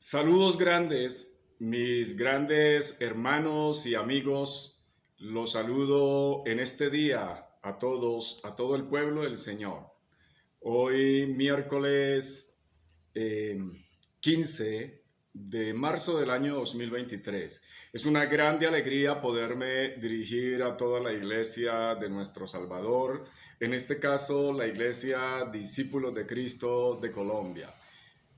Saludos grandes, mis grandes hermanos y amigos. Los saludo en este día a todos, a todo el pueblo del Señor. Hoy miércoles eh, 15 de marzo del año 2023. Es una grande alegría poderme dirigir a toda la iglesia de nuestro Salvador, en este caso la iglesia Discípulos de Cristo de Colombia.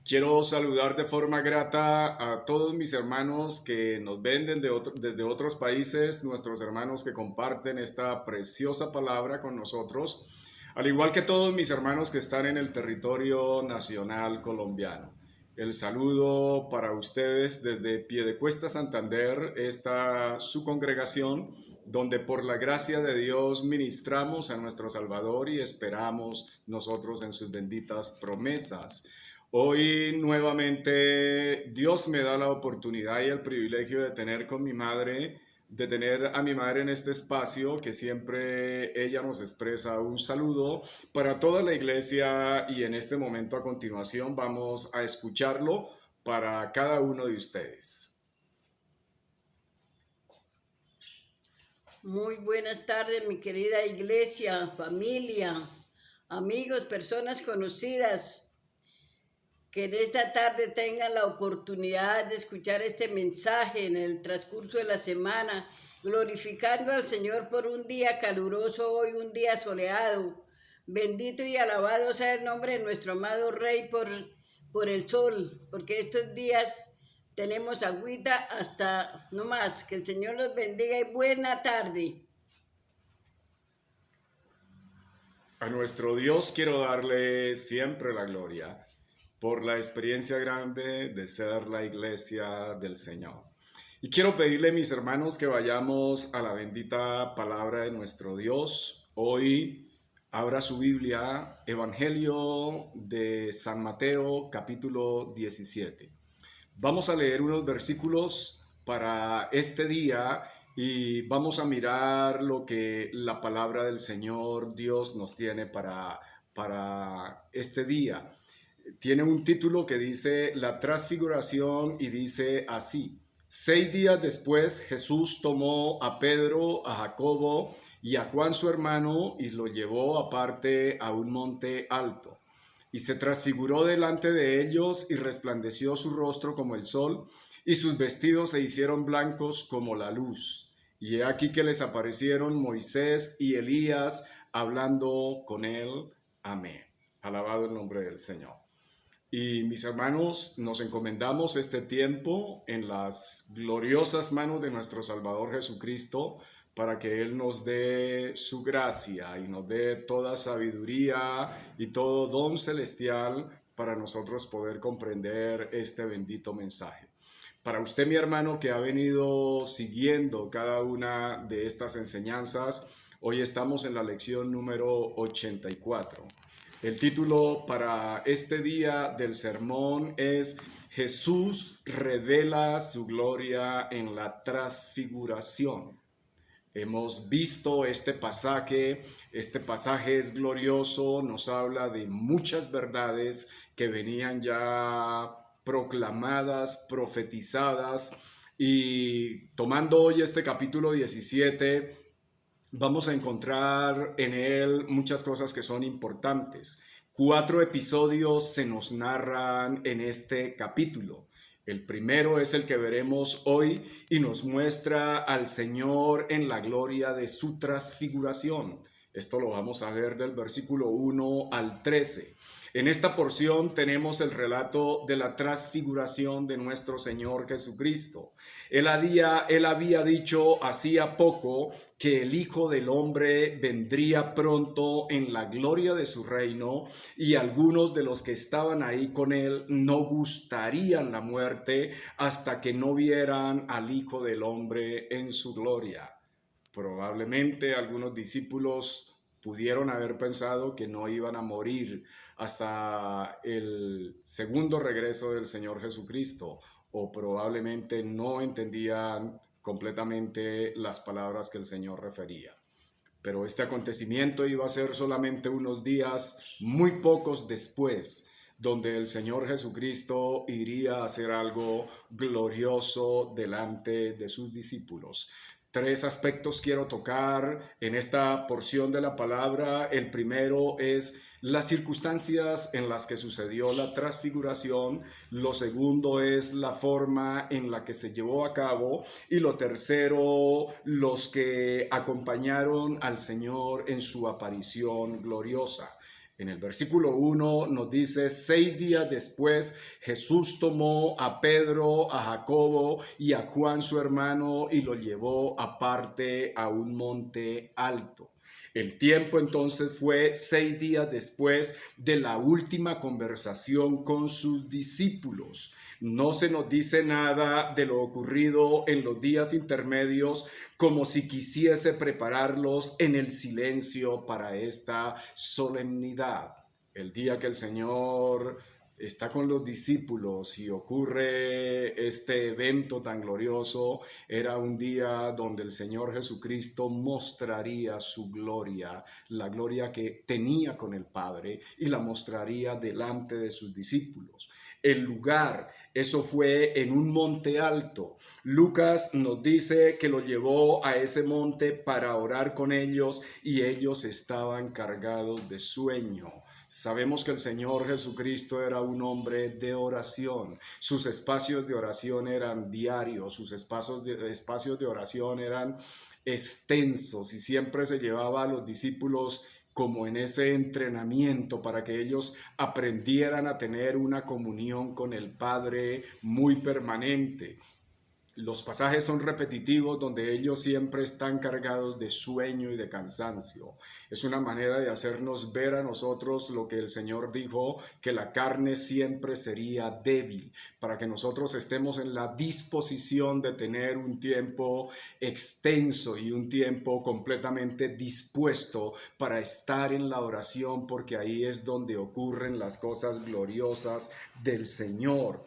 Quiero saludar de forma grata a todos mis hermanos que nos ven desde otros países, nuestros hermanos que comparten esta preciosa palabra con nosotros, al igual que todos mis hermanos que están en el territorio nacional colombiano. El saludo para ustedes desde Piedecuesta, Santander, está su congregación, donde por la gracia de Dios ministramos a nuestro Salvador y esperamos nosotros en sus benditas promesas. Hoy nuevamente Dios me da la oportunidad y el privilegio de tener de tener a mi madre en este espacio, que siempre ella nos expresa un saludo para toda la iglesia, y en este momento a continuación vamos a escucharlo para cada uno de ustedes. Muy buenas tardes, mi querida iglesia, familia, amigos, personas conocidas, que en esta tarde tengan la oportunidad de escuchar este mensaje en el transcurso de la semana, glorificando al Señor por un día caluroso hoy, un día soleado. Bendito y alabado sea el nombre de nuestro amado Rey por el sol, porque estos días tenemos agüita hasta no más. Que el Señor los bendiga y buena tarde. A nuestro Dios quiero darle siempre la gloria por la experiencia grande de ser la iglesia del Señor. Y quiero pedirle, mis hermanos, que vayamos a la bendita palabra de nuestro Dios. Hoy abra su Biblia, Evangelio de San Mateo, capítulo 17. Vamos a leer unos versículos para este día y vamos a mirar lo que la palabra del Señor Dios nos tiene para este día. Tiene un título que dice La Transfiguración, y dice así: 6 días después Jesús tomó a Pedro, a Jacobo y a Juan su hermano y lo llevó aparte a un monte alto. Y se transfiguró delante de ellos y resplandeció su rostro como el sol y sus vestidos se hicieron blancos como la luz. Y he aquí que les aparecieron Moisés y Elías hablando con él. Amén. Alabado el nombre del Señor. Y mis hermanos, nos encomendamos este tiempo en las gloriosas manos de nuestro Salvador Jesucristo, para que Él nos dé su gracia y nos dé toda sabiduría y todo don celestial para nosotros poder comprender este bendito mensaje. Para usted, mi hermano, que ha venido siguiendo cada una de estas enseñanzas, hoy estamos en la lección número 84. El título para este día del sermón es Jesús revela su gloria en la transfiguración. Hemos visto este pasaje es glorioso, nos habla de muchas verdades que venían ya proclamadas, profetizadas, y tomando hoy este capítulo 17, vamos a encontrar en él muchas cosas que son importantes. 4 episodios se nos narran en este capítulo. El primero es el que veremos hoy y nos muestra al Señor en la gloria de su transfiguración. Esto lo vamos a ver del versículo 1 al 13. En esta porción tenemos el relato de la transfiguración de nuestro Señor Jesucristo. Él había dicho hacía poco que el Hijo del Hombre vendría pronto en la gloria de su reino, y algunos de los que estaban ahí con él no gustarían la muerte hasta que no vieran al Hijo del Hombre en su gloria. Probablemente algunos discípulos pudieron haber pensado que no iban a morir hasta el segundo regreso del Señor Jesucristo, o probablemente no entendían completamente las palabras que el Señor refería. Pero este acontecimiento iba a ser solamente unos días muy pocos después donde el Señor Jesucristo iría a hacer algo glorioso delante de sus discípulos. Tres aspectos quiero tocar en esta porción de la palabra. El primero es las circunstancias en las que sucedió la transfiguración. Lo segundo es la forma en la que se llevó a cabo. Y lo tercero, los que acompañaron al Señor en su aparición gloriosa. En el versículo 1 nos dice: 6 días después Jesús tomó a Pedro, a Jacobo y a Juan su hermano y lo llevó aparte a un monte alto. El tiempo entonces fue 6 días después de la última conversación con sus discípulos. No se nos dice nada de lo ocurrido en los días intermedios, como si quisiese prepararlos en el silencio para esta solemnidad. El día que el Señor está con los discípulos y ocurre este evento tan glorioso, era un día donde el Señor Jesucristo mostraría su gloria, la gloria que tenía con el Padre, y la mostraría delante de sus discípulos. El lugar, eso fue en un monte alto. Lucas nos dice que lo llevó a ese monte para orar con ellos y ellos estaban cargados de sueño. Sabemos que el Señor Jesucristo era un hombre de oración. Sus espacios de oración eran diarios, sus espacios de oración eran extensos, y siempre se llevaba a los discípulos como en ese entrenamiento para que ellos aprendieran a tener una comunión con el Padre muy permanente. Los pasajes son repetitivos, donde ellos siempre están cargados de sueño y de cansancio. Es una manera de hacernos ver a nosotros lo que el Señor dijo, que la carne siempre sería débil, para que nosotros estemos en la disposición de tener un tiempo extenso y un tiempo completamente dispuesto para estar en la oración, porque ahí es donde ocurren las cosas gloriosas del Señor.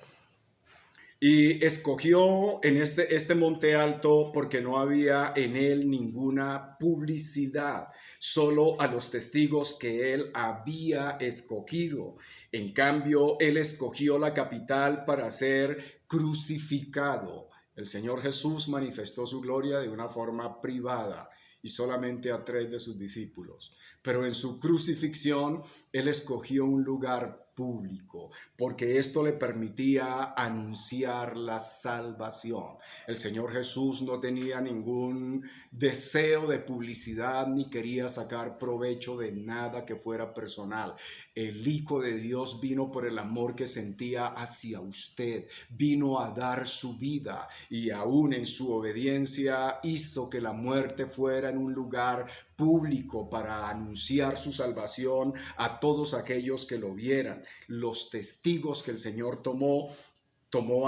Y escogió en este monte alto porque no había en él ninguna publicidad, solo a los testigos que él había escogido. En cambio, él escogió la capital para ser crucificado. El Señor Jesús manifestó su gloria de una forma privada y solamente a 3 de sus discípulos. Pero en su crucifixión, él escogió un lugar público, porque esto le permitía anunciar la salvación. El Señor Jesús no tenía ningún deseo de publicidad ni quería sacar provecho de nada que fuera personal. El Hijo de Dios vino por el amor que sentía hacia usted, vino a dar su vida, y aún en su obediencia hizo que la muerte fuera en un lugar público para anunciar su salvación a todos aquellos que lo vieran. Los testigos que el Señor tomó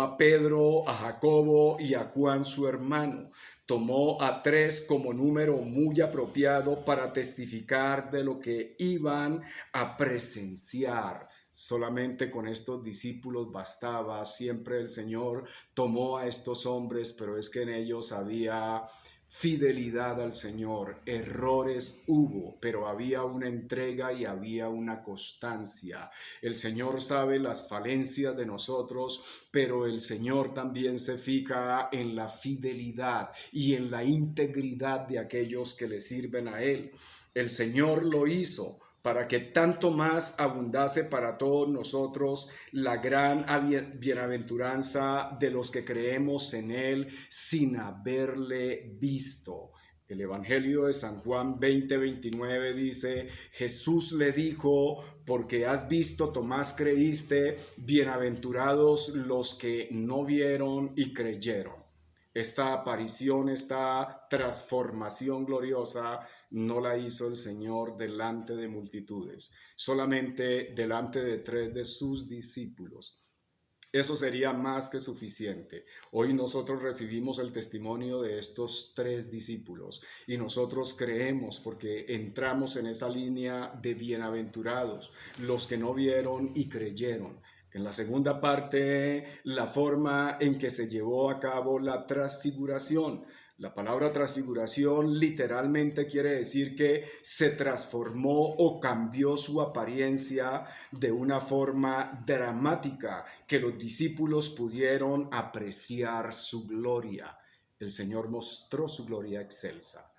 a Pedro, a Jacobo y a Juan su hermano. Tomó a 3 como número muy apropiado para testificar de lo que iban a presenciar. Solamente con estos discípulos bastaba. Siempre el Señor tomó a estos hombres, pero es que en ellos había fidelidad al Señor. Errores hubo, pero había una entrega y había una constancia. El Señor sabe las falencias de nosotros, pero el Señor también se fija en la fidelidad y en la integridad de aquellos que le sirven a Él. El Señor lo hizo para que tanto más abundase para todos nosotros la gran bienaventuranza de los que creemos en Él sin haberle visto. El Evangelio de San Juan 20:29 dice: Jesús le dijo: porque has visto, Tomás, creíste, bienaventurados los que no vieron y creyeron. Esta aparición, esta transformación gloriosa no la hizo el Señor delante de multitudes, solamente delante de 3 de sus discípulos. Eso sería más que suficiente. Hoy nosotros recibimos el testimonio de estos 3 discípulos y nosotros creemos porque entramos en esa línea de bienaventurados, los que no vieron y creyeron. En la segunda parte, la forma en que se llevó a cabo la transfiguración. La palabra transfiguración literalmente quiere decir que se transformó o cambió su apariencia de una forma dramática, que los discípulos pudieron apreciar su gloria. El Señor mostró su gloria excelsa.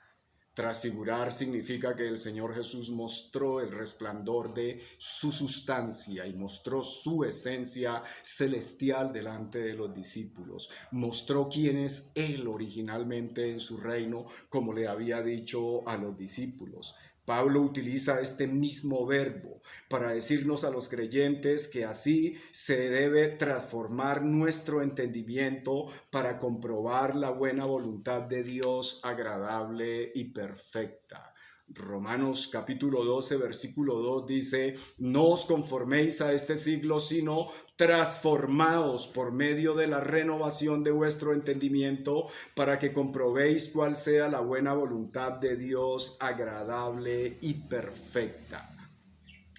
Transfigurar significa que el Señor Jesús mostró el resplandor de su sustancia y mostró su esencia celestial delante de los discípulos. Mostró quién es Él originalmente en su reino, como le había dicho a los discípulos. Pablo utiliza este mismo verbo para decirnos a los creyentes que así se debe transformar nuestro entendimiento para comprobar la buena voluntad de Dios agradable y perfecta. Romanos capítulo 12, versículo 2 dice: no os conforméis a este siglo, sino transformaos por medio de la renovación de vuestro entendimiento, para que comprobéis cuál sea la buena voluntad de Dios agradable y perfecta.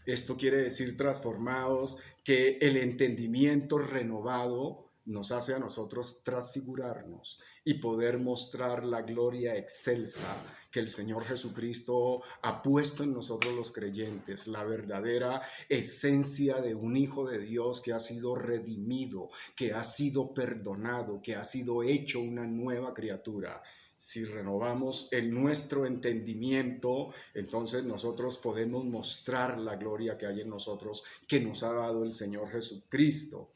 Esto quiere decir transformados, que el entendimiento renovado nos hace a nosotros transfigurarnos y poder mostrar la gloria excelsa que el Señor Jesucristo ha puesto en nosotros los creyentes, la verdadera esencia de un hijo de Dios que ha sido redimido, que ha sido perdonado, que ha sido hecho una nueva criatura. Si renovamos en nuestro entendimiento, entonces nosotros podemos mostrar la gloria que hay en nosotros, que nos ha dado el Señor Jesucristo.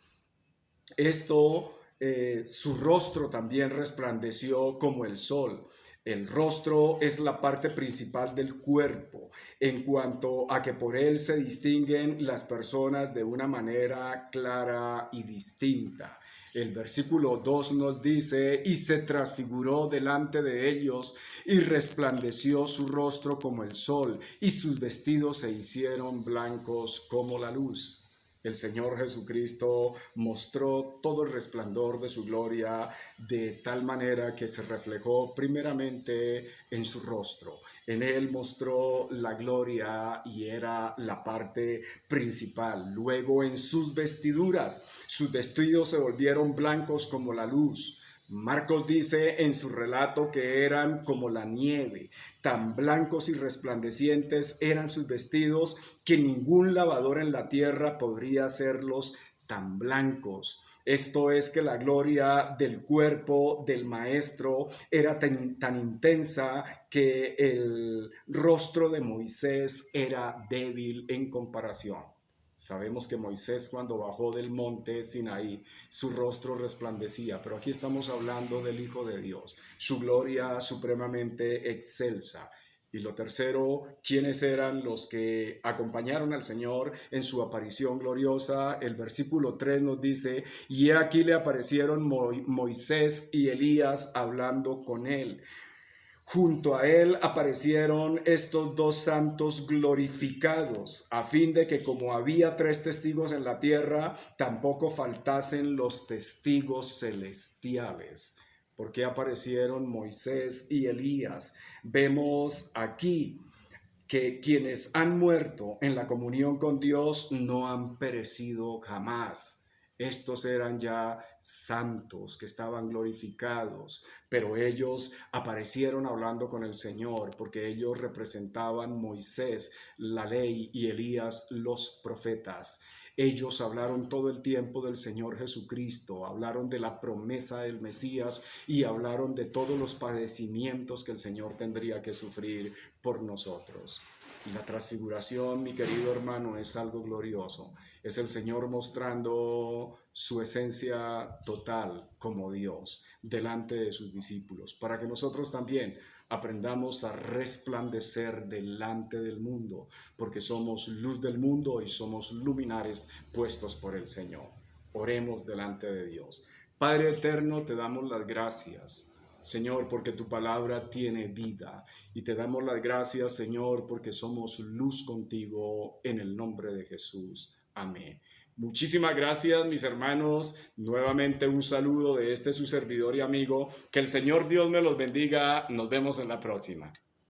Su rostro también resplandeció como el sol. El rostro es la parte principal del cuerpo, en cuanto a que por él se distinguen las personas de una manera clara y distinta. El versículo 2 nos dice: y se transfiguró delante de ellos, y resplandeció su rostro como el sol, y sus vestidos se hicieron blancos como la luz. El Señor Jesucristo mostró todo el resplandor de su gloria de tal manera que se reflejó primeramente en su rostro. En él mostró la gloria y era la parte principal. Luego en sus vestiduras, sus vestidos se volvieron blancos como la luz. Marcos dice en su relato que eran como la nieve, tan blancos y resplandecientes eran sus vestidos que ningún lavador en la tierra podría hacerlos tan blancos. Esto es que la gloria del cuerpo del maestro era tan intensa que el rostro de Moisés era débil en comparación. Sabemos que Moisés, cuando bajó del monte Sinaí, su rostro resplandecía, pero aquí estamos hablando del Hijo de Dios, su gloria supremamente excelsa. Y lo tercero, ¿quiénes eran los que acompañaron al Señor en su aparición gloriosa? El versículo 3 nos dice: y aquí le aparecieron Moisés y Elías hablando con él. Junto a él aparecieron estos dos santos glorificados, a fin de que, como había 3 testigos en la tierra, tampoco faltasen los testigos celestiales. ¿Por qué aparecieron Moisés y Elías? Vemos aquí que quienes han muerto en la comunión con Dios no han perecido jamás. Estos eran ya santos que estaban glorificados, pero ellos aparecieron hablando con el Señor porque ellos representaban Moisés, la ley, y Elías, los profetas. Ellos hablaron todo el tiempo del Señor Jesucristo, hablaron de la promesa del Mesías y hablaron de todos los padecimientos que el Señor tendría que sufrir por nosotros. Y la transfiguración, mi querido hermano, es algo glorioso. Es el Señor mostrando su esencia total como Dios delante de sus discípulos, para que nosotros también aprendamos a resplandecer delante del mundo, porque somos luz del mundo y somos luminares puestos por el Señor. Oremos delante de Dios. Padre eterno, te damos las gracias, Señor, porque tu palabra tiene vida, y te damos las gracias, Señor, porque somos luz contigo, en el nombre de Jesús. Amén. Muchísimas gracias, mis hermanos. Nuevamente un saludo de su servidor y amigo. Que el Señor Dios me los bendiga. Nos vemos en la próxima.